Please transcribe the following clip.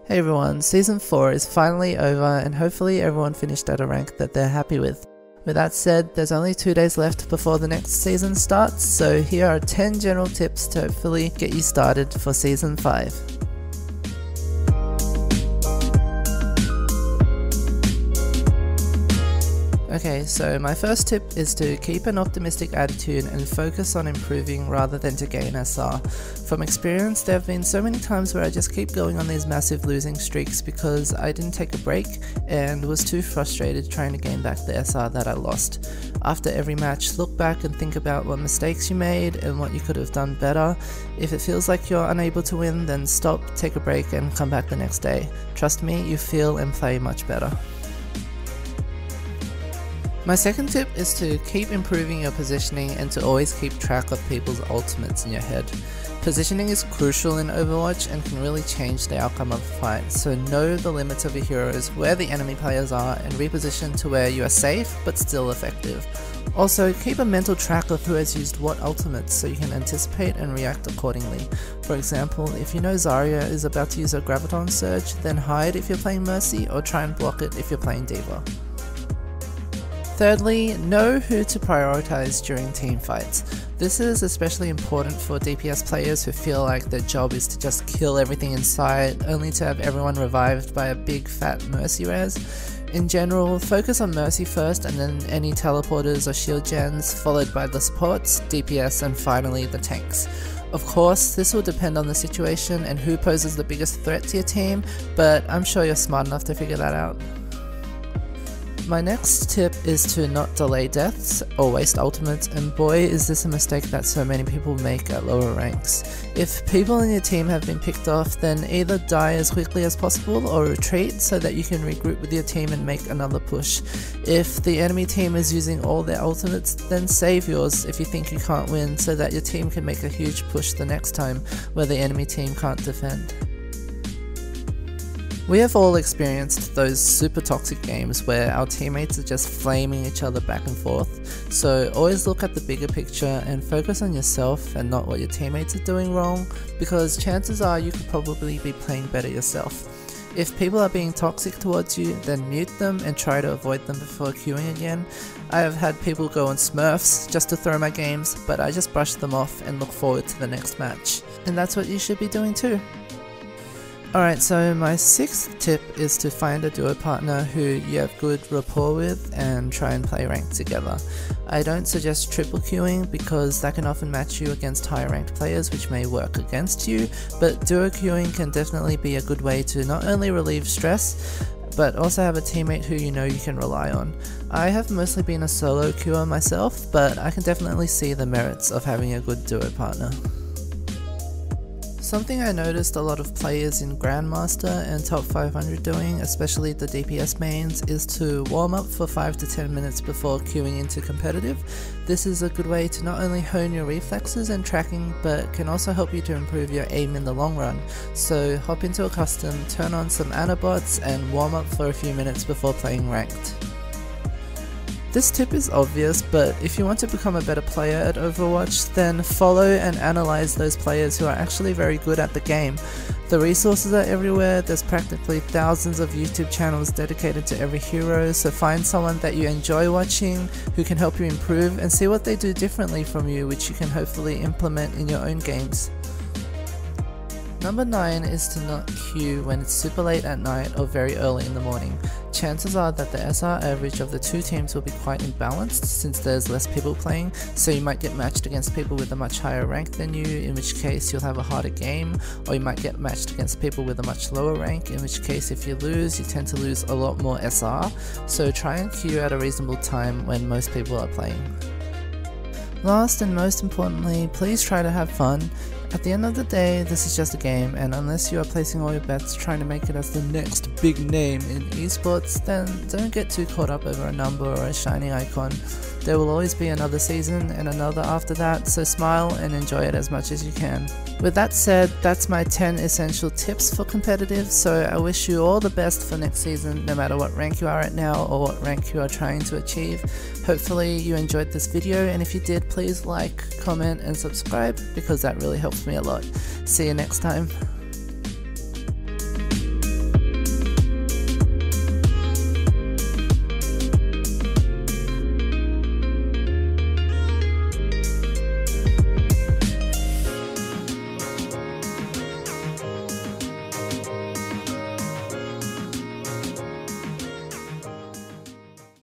Hey everyone, Season 4 is finally over and hopefully everyone finished at a rank that they're happy with. With that said, there's only 2 days left before the next season starts, so here are 10 general tips to hopefully get you started for Season 5. Okay, so my first tip is to keep an optimistic attitude and focus on improving rather than to gain SR. From experience, there have been so many times where I just keep going on these massive losing streaks because I didn't take a break and was too frustrated trying to gain back the SR that I lost. After every match, look back and think about what mistakes you made and what you could have done better. If it feels like you're unable to win, then stop, take a break and come back the next day. Trust me, you feel and play much better. My second tip is to keep improving your positioning and to always keep track of people's ultimates in your head. Positioning is crucial in Overwatch and can really change the outcome of a fight, so know the limits of your heroes, where the enemy players are, and reposition to where you are safe but still effective. Also, keep a mental track of who has used what ultimates so you can anticipate and react accordingly. For example, if you know Zarya is about to use a Graviton Surge, then hide if you're playing Mercy or try and block it if you're playing D.Va. Thirdly, know who to prioritize during team fights. This is especially important for DPS players who feel like their job is to just kill everything in sight, only to have everyone revived by a big fat Mercy res. In general, focus on Mercy first and then any teleporters or shield gens, followed by the supports, DPS and finally the tanks. Of course, this will depend on the situation and who poses the biggest threat to your team, but I'm sure you're smart enough to figure that out. My next tip is to not delay deaths or waste ultimates, and boy is this a mistake that so many people make at lower ranks. If people in your team have been picked off, then either die as quickly as possible or retreat so that you can regroup with your team and make another push. If the enemy team is using all their ultimates, then save yours if you think you can't win so that your team can make a huge push the next time where the enemy team can't defend. We have all experienced those super toxic games where our teammates are just flaming each other back and forth, so always look at the bigger picture and focus on yourself and not what your teammates are doing wrong, because chances are you could probably be playing better yourself. If people are being toxic towards you, then mute them and try to avoid them before queuing again. I have had people go on smurfs just to throw my games, but I just brush them off and look forward to the next match. And that's what you should be doing too. Alright, so my sixth tip is to find a duo partner who you have good rapport with and try and play ranked together. I don't suggest triple queuing because that can often match you against higher ranked players, which may work against you, but duo queuing can definitely be a good way to not only relieve stress, but also have a teammate who you know you can rely on. I have mostly been a solo queuer myself, but I can definitely see the merits of having a good duo partner. Something I noticed a lot of players in Grandmaster and Top 500 doing, especially the DPS mains, is to warm up for 5 to 10 minutes before queuing into competitive. This is a good way to not only hone your reflexes and tracking, but can also help you to improve your aim in the long run. So hop into a custom, turn on some Ana bots and warm up for a few minutes before playing ranked. This tip is obvious, but if you want to become a better player at Overwatch, then follow and analyze those players who are actually very good at the game. The resources are everywhere, there's practically thousands of YouTube channels dedicated to every hero, so find someone that you enjoy watching, who can help you improve, and see what they do differently from you, which you can hopefully implement in your own games. Number 9 is to not queue when it's super late at night or very early in the morning. Chances are that the SR average of the two teams will be quite imbalanced since there's less people playing, so you might get matched against people with a much higher rank than you, in which case you'll have a harder game, or you might get matched against people with a much lower rank, in which case if you lose, you tend to lose a lot more SR, so try and queue at a reasonable time when most people are playing. Last and most importantly, please try to have fun. At the end of the day, this is just a game, and unless you are placing all your bets trying to make it as the next big name in esports, then don't get too caught up over a number or a shiny icon. There will always be another season and another after that, so smile and enjoy it as much as you can. With that said, that's my 10 essential tips for competitive, so I wish you all the best for next season, no matter what rank you are at now or what rank you are trying to achieve. Hopefully you enjoyed this video, and if you did, please like, comment and subscribe because that really helps me a lot. See you next time.